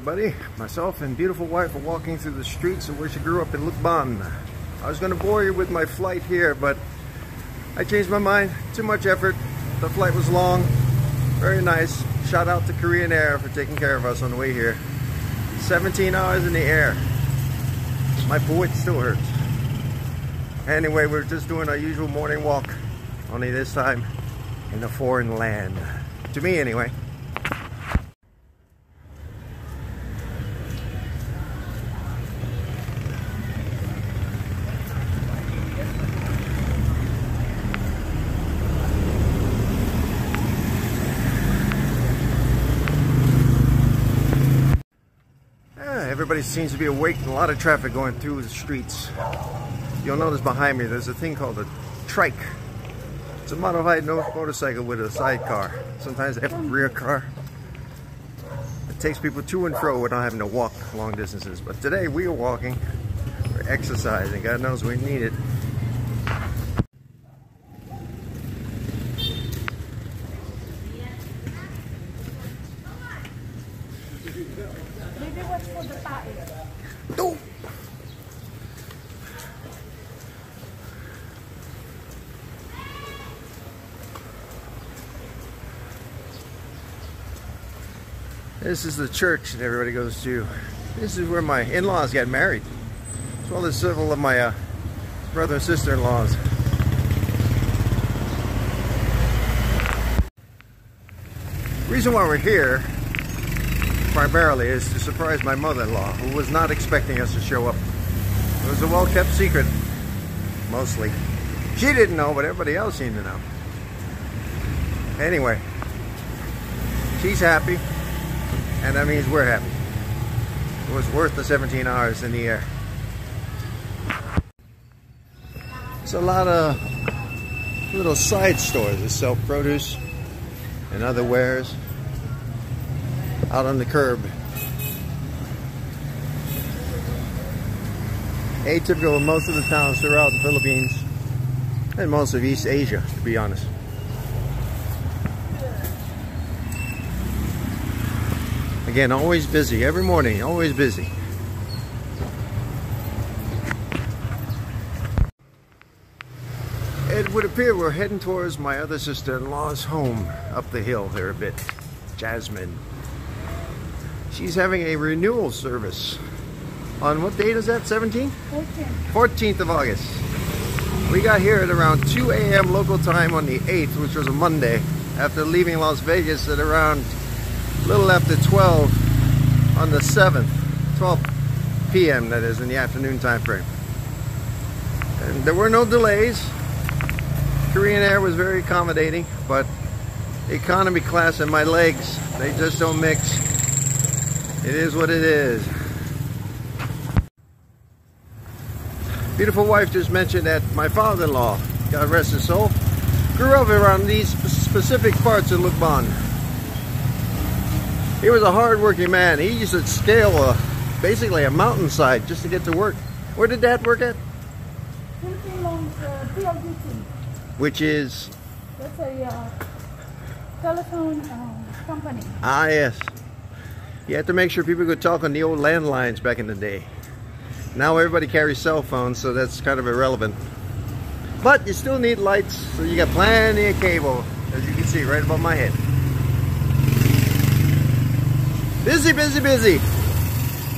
everybody. Myself and beautiful wife are walking through the streets of where she grew up in Lukban. I was going to bore you with my flight here, but I changed my mind. Too much effort. The flight was long. Very nice. Shout out to Korean Air for taking care of us on the way here. 17 hours in the air. My foot still hurts. Anyway, we're just doing our usual morning walk, only this time in a foreign land. To me, anyway. Everybody seems to be awake and a lot of traffic going through the streets. You'll notice behind me there's a thing called a trike. It's a modified motorcycle with a sidecar. Sometimes they have a rear car. It takes people to and fro without having to walk long distances. But today we are walking, we're exercising. God knows we need it. This is the church that everybody goes to. This is where my in-laws got married, as well as several of my brother and sister-in-laws. The reason why we're here primarily is to surprise my mother-in-law, who was not expecting us to show up. It was a well-kept secret, mostly. She didn't know, but everybody else seemed to know. Anyway, she's happy. And that means we're happy. It was worth the 17 hours in the air. There's a lot of little side stores that sell produce and other wares out on the curb. Atypical of most of the towns throughout the Philippines and most of East Asia, to be honest. Again, always busy. Every morning, always busy. It would appear we're heading towards my other sister-in-law's home up the hill there a bit. Jasmine. She's having a renewal service. On what date is that? 17th? 14th of August. We got here at around 2 a.m. local time on the 8th, which was a Monday, after leaving Las Vegas at around little after 12 on the 7th, 12 p.m. that is, in the afternoon time frame. And there were no delays. Korean Air was very accommodating, but economy class and my legs, they just don't mix. It is what it is. Beautiful wife just mentioned that my father-in-law, God rest his soul, grew up around these specific parts of Lukban. He was a hard-working man. He used to scale basically a mountainside just to get to work. Where did Dad work at? Which is? That's a telephone company. Ah, yes. You had to make sure people could talk on the old landlines back in the day. Now everybody carries cell phones, so that's kind of irrelevant. But you still need lights, so you got plenty of cable, as you can see right above my head. Busy, busy, busy.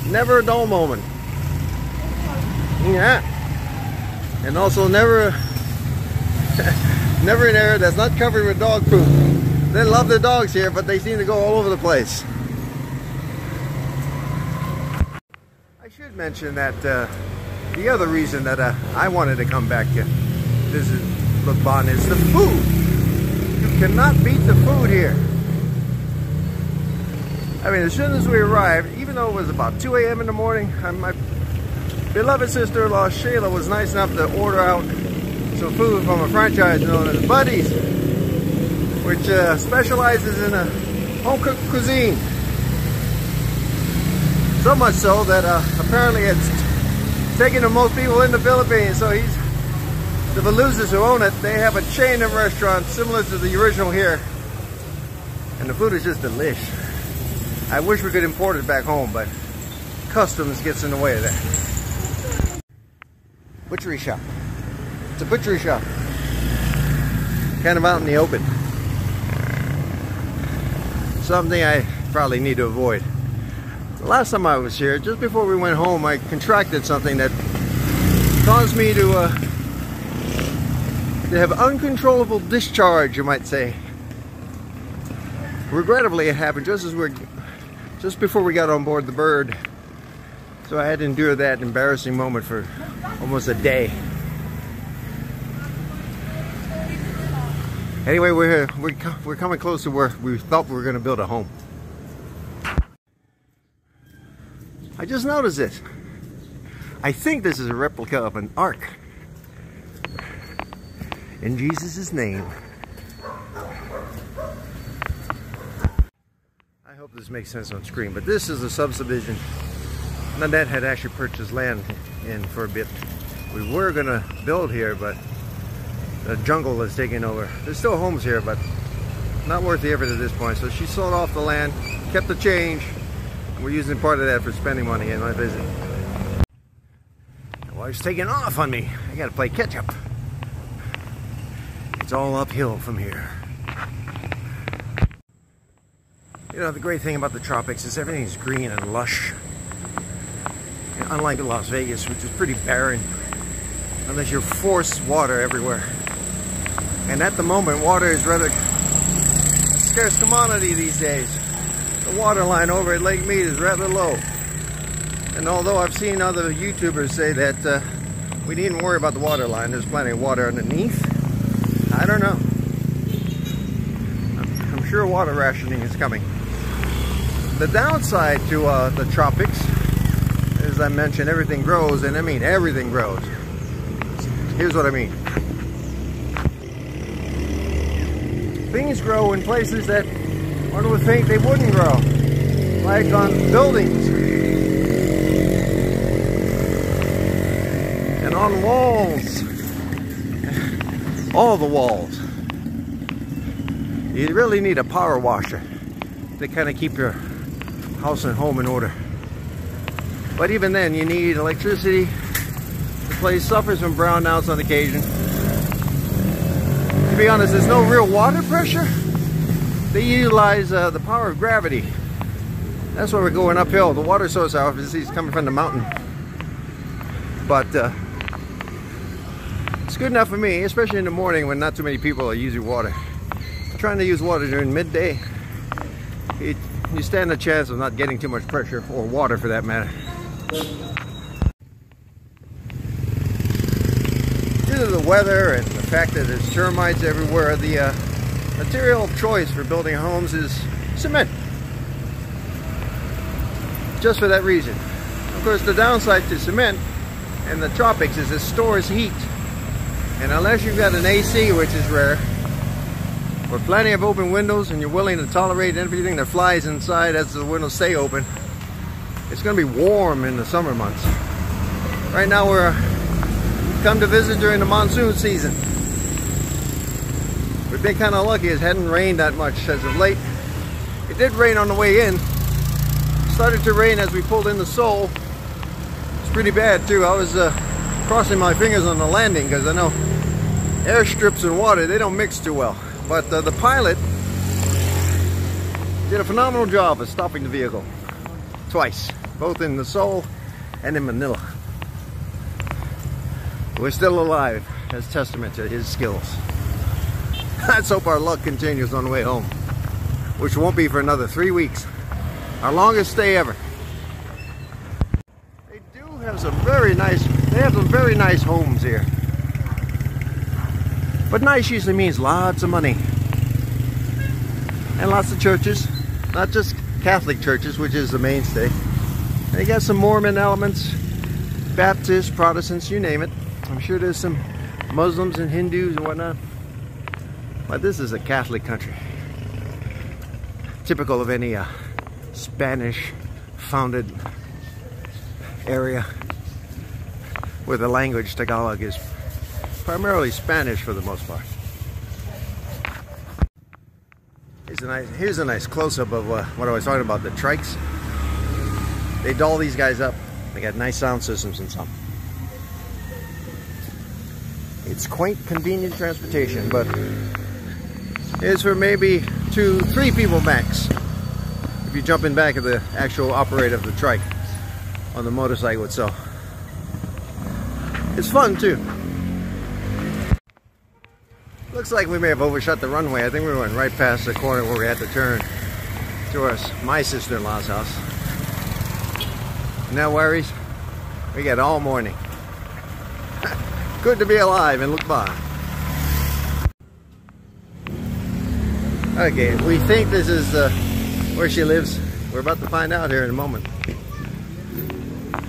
Never a dull moment. Yeah. And also never never an area that's not covered with dog poop. They love their dogs here, but they seem to go all over the place. I should mention that the other reason that I wanted to come back to visit Lukban is the food. You cannot beat the food here. I mean, as soon as we arrived, even though it was about 2 a.m. in the morning, my beloved sister-in-law Shayla was nice enough to order out some food from a franchise known as Buddy's, which specializes in home-cooked cuisine. So much so that apparently it's taking to most people in the Philippines. So the Valusas who own it, they have a chain of restaurants similar to the original here. And the food is just delish. I wish we could import it back home, but customs gets in the way of that. Butchery shop. It's a butchery shop. Kind of out in the open. Something I probably need to avoid. The last time I was here, just before we went home, I contracted something that caused me to have uncontrollable discharge, you might say. Regrettably, it happened just before we got on board the Bird. So I had to endure that embarrassing moment for almost a day. Anyway, we're coming close to where we thought we were going to build a home. I just noticed this. I think this is a replica of an ark. In Jesus' name. I hope this makes sense on screen, but this is a subdivision. Nanette had actually purchased land in for a bit. We were going to build here, but the jungle is taking over. There's still homes here, but not worth the effort at this point. So she sold off the land, kept the change. We're using part of that for spending money in my visit. My wife's taking off on me. I gotta play catch up. It's all uphill from here. You know, the great thing about the tropics is everything's green and lush. And unlike Las Vegas, which is pretty barren, unless you're forced water everywhere. And at the moment, water is rather a scarce commodity these days. The water line over at Lake Mead is rather low. And although I've seen other YouTubers say that we needn't worry about the water line, there's plenty of water underneath, I don't know. I'm sure water rationing is coming. The downside to the tropics, as I mentioned, everything grows, and I mean everything grows. Here's what I mean. Things grow in places that one would think they wouldn't grow, like on buildings and on walls, all the walls. You really need a power washer to kind of keep your house and home in order. But even then, you need electricity. The place suffers from brownouts on occasion. To be honest, there's no real water pressure. They utilize the power of gravity. That's why we're going uphill. The water source obviously is coming from the mountain. But it's good enough for me, especially in the morning when not too many people are using water. Trying to use water during midday, you stand a chance of not getting too much pressure, or water for that matter. Due to the weather and the fact that there's termites everywhere, the material of choice for building homes is cement. Just for that reason. Of course, the downside to cement in the tropics is it stores heat. And unless you've got an AC, which is rare, or plenty of open windows, and you're willing to tolerate everything that flies inside as the windows stay open, it's going to be warm in the summer months. Right now we've come to visit during the monsoon season. We've been kind of lucky. It hadn't rained that much as of late. It did rain on the way in. It started to rain as we pulled in the Seoul. It's pretty bad too. I was crossing my fingers on the landing because I know airstrips and water, they don't mix too well. But the pilot did a phenomenal job of stopping the vehicle twice, both in the Seoul and in Manila. We're still alive as testament to his skills. Let's hope our luck continues on the way home, which won't be for another 3 weeks. Our longest stay ever. They do have some very nice homes here. But nice usually means lots of money. And lots of churches. Not just Catholic churches, which is the mainstay. They got some Mormon elements, Baptists, Protestants, you name it. I'm sure there's some Muslims and Hindus and whatnot. But this is a Catholic country. Typical of any Spanish-founded area where the language Tagalog is primarily Spanish for the most part. Here's a nice close-up of what I was talking about, the trikes. They doll these guys up. They got nice sound systems and some. It's quaint, convenient transportation, but it's for maybe 2-3 people max. If you jump in back of the actual operator of the trike on the motorcycle itself. It's fun too. Looks like we may have overshot the runway. I think we went right past the corner where we had to turn towards my sister-in-law's house. No worries. We got all morning. Good to be alive and look by. Okay, we think this is where she lives. We're about to find out here in a moment. I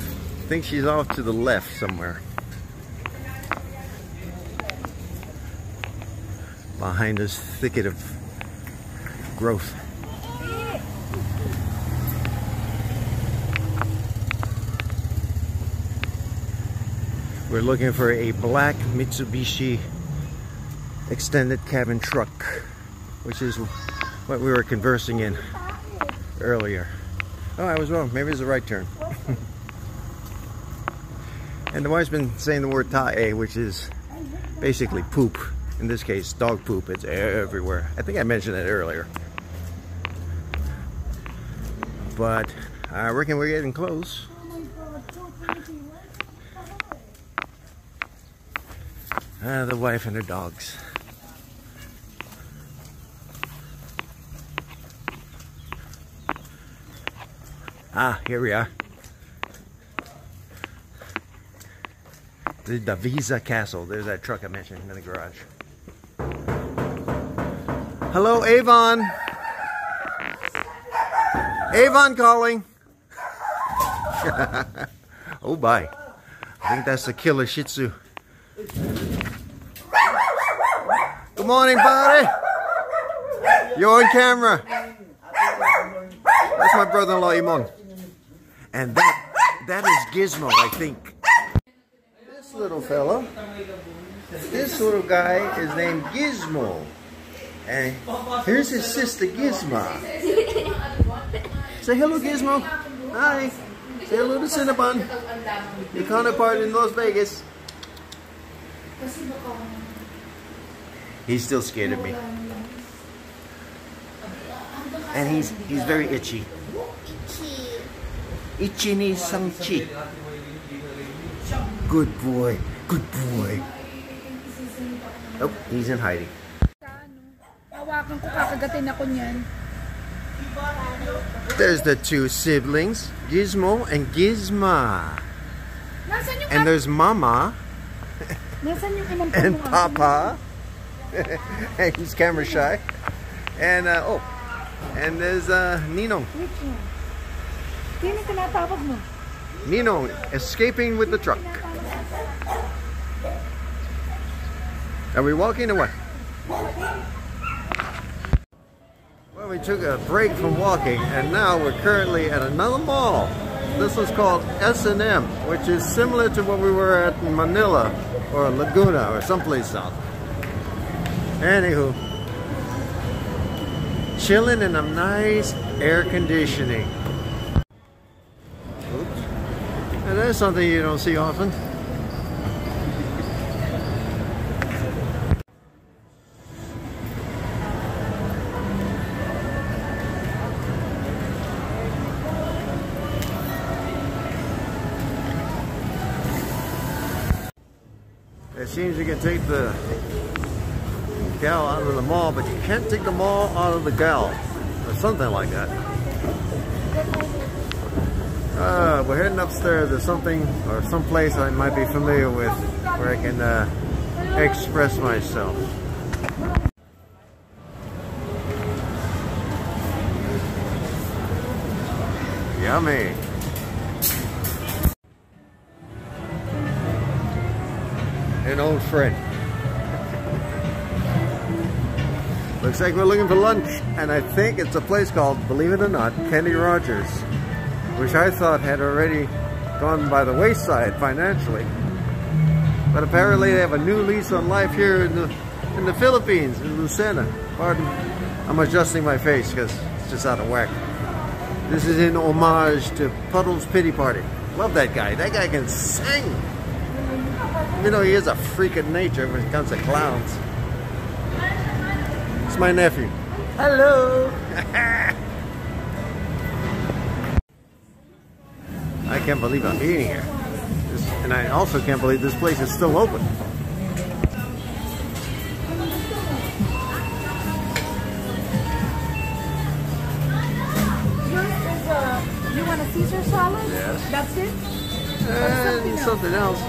think she's off to the left somewhere. Behind this thicket of growth. We're looking for a black Mitsubishi extended cabin truck, which is what we were conversing in earlier. Oh, I was wrong. Maybe it's the right turn. And the wife's been saying the word ta'e, which is basically poop. In this case, dog poop. It's everywhere. I think I mentioned it earlier. But I reckon we're getting close. The wife and her dogs. Ah, here we are. The Davisa Castle. There's that truck I mentioned in the garage. Hello, Avon. Avon calling. Oh, bye. I think that's the killer Shih Tzu. Good morning, buddy. You're on camera. That's my brother-in-law, Imon. And that is Gizmo, I think. This little fella, this little guy is named Gizmo. And here's his sister, Gizma. Say hello, Gizmo. Hi. Say hello to Cinnabon, your counterpart in Las Vegas. He's still scared of me. And he's very itchy. Itchy ni sang chi. Good boy. Good boy. Oh, he's in hiding. There's the two siblings, Gizmo and Gizma. And there's Mama and Papa. And he's camera shy. And oh, and there's Ninong. Ninong escaping with the truck. Are we walking or what? Well, we took a break from walking and now we're currently at another mall. This is called S&M, which is similar to what we were at in Manila or Laguna or someplace south. Anywho, chilling in a nice air conditioning. Oops. And that's something you don't see often. It seems you can take the gal out of the mall, but you can't take the mall out of the gal, or something like that. We're heading upstairs. There's something or some place I might be familiar with where I can express myself. Yummy. An old friend. Looks like we're looking for lunch, and I think it's a place called, believe it or not, Kenny Rogers, which I thought had already gone by the wayside financially. But apparently they have a new lease on life here in the Philippines, in Lucena. Pardon I'm adjusting my face because it's just out of whack. This is in homage to Puddle's Pity Party. Love that guy. That guy can sing. Even though he is a freak of nature when it comes to clowns. It's my nephew. Hello. I can't believe I'm eating here. And I also can't believe this place is still open. You want a Caesar salad? Yes. That's it? And something else.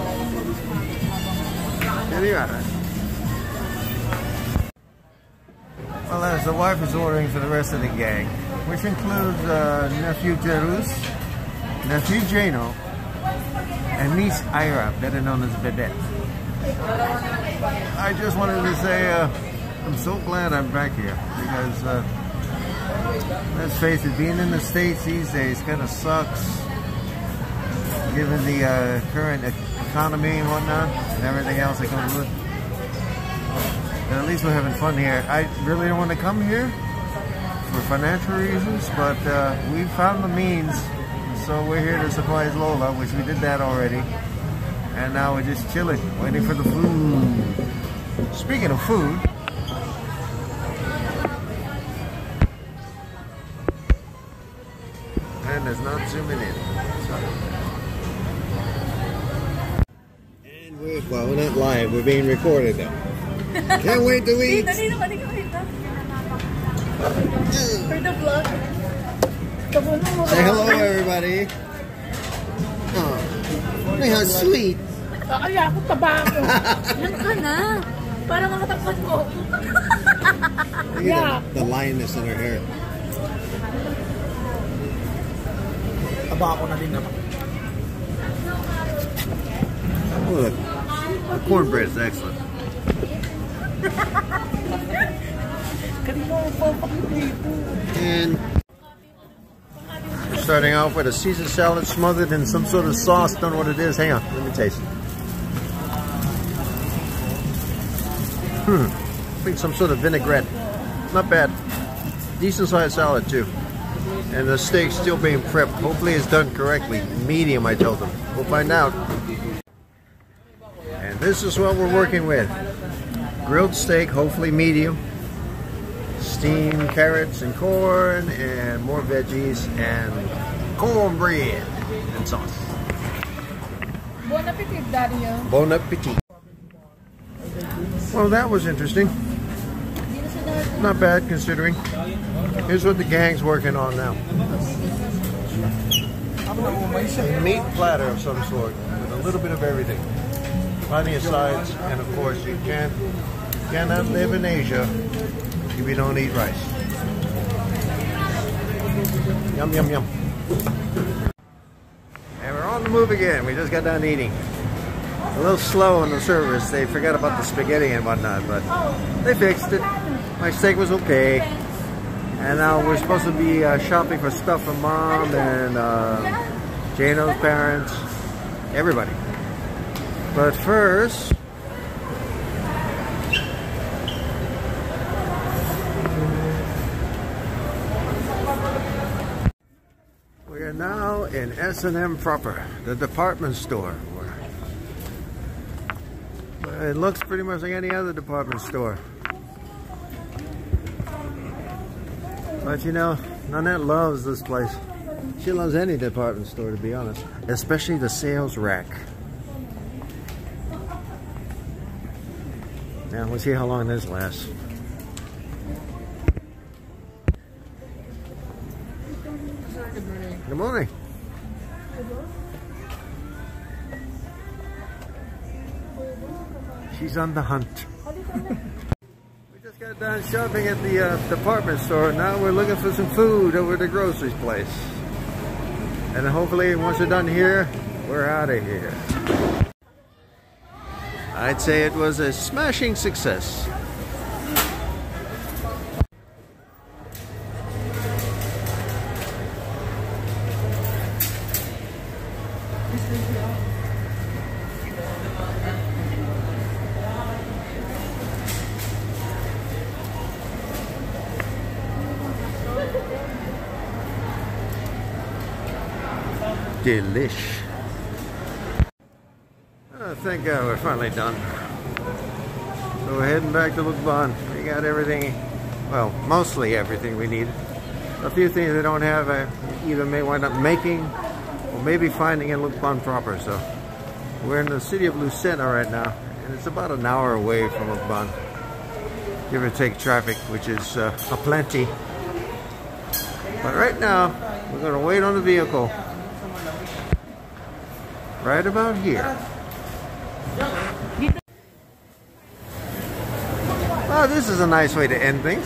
Yeah, you're all right. Well, as the wife is ordering for the rest of the gang, which includes nephew Jerus, nephew Jano, and niece Ira, better known as Vedette. I just wanted to say I'm so glad I'm back here because let's face it, being in the States these days kind of sucks given the current economy and whatnot and everything else that comes with it. But at least we're having fun here. I really don't want to come here for financial reasons, but we found the means. So we're here to surprise Lola, which we did that already. And now we're just chilling, waiting for the food. Speaking of food, and there's not zooming in. And well, we're not live, we're being recorded though. Can't wait to eat. For the vlog. Say hello, everybody. Oh, look how sweet. Ay, ako taba ako. Yan ka na. Para makatakot ko. Look at the lioness in her hair. Taba ako na din naman. Oh, look. The cornbread is excellent. And we're starting off with a Caesar salad smothered in some sort of sauce. Don't know what it is. Hang on, let me taste it. I think some sort of vinaigrette. Not bad. Decent sized salad too. And the steak still being prepped. Hopefully it's done correctly. Medium, I told them. We'll find out. And this is what we're working with. Grilled steak, hopefully medium. Steamed carrots and corn, and more veggies, and cornbread and sauce. Bon appetit, Dario. Bon appetit. Well, that was interesting. Not bad considering. Here's what the gang's working on now. A meat platter of some sort with a little bit of everything. Plenty of sides, and of course you cannot live in Asia if you don't eat rice. Yum, yum, yum. And we're on the move again. We just got done eating. A little slow in the service. They forgot about the spaghetti and whatnot, but they fixed it. My steak was okay. And now we're supposed to be shopping for stuff for Mom and Jano's parents, everybody. But first, we are now in S&M proper, the department store. It looks pretty much like any other department store. But you know, Nanette loves this place. She loves any department store, to be honest. Especially the sales rack. Now, we'll see how long this lasts. Good morning. She's on the hunt. We just got done shopping at the department store. Now we're looking for some food over at the grocery place. And hopefully once we're done here, we're out of here. I'd say it was a smashing success. Delish. Oh, thank God we're finally done. So we're heading back to Lukban. We got everything, well, mostly everything we need. A few things they don't have, I either may wind up making or maybe finding in Lukban proper. So we're in the city of Lucena right now, and it's about an hour away from Lukban. Give or take traffic, which is aplenty. But right now, we're going to wait on the vehicle right about here. Oh, this is a nice way to end things.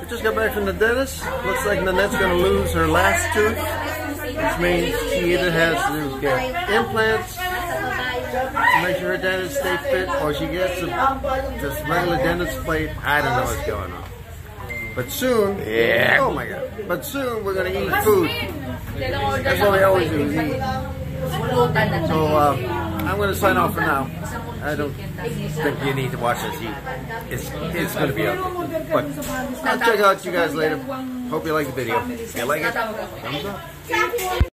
We just got back from the dentist. Looks like Nanette's going to lose her last tooth, which means she either has to get implants to make sure her dentist stay fit, or she gets this regular dentist plate. I don't know what's going on. But soon, yeah. Oh my God! But soon we're going to eat food. That's what we always do, eat. So I'm going to sign off for now. I don't think you need to watch us eat. It's going to be ugly. But I'll check out you guys later. Hope you like the video. If you like it, thumbs up.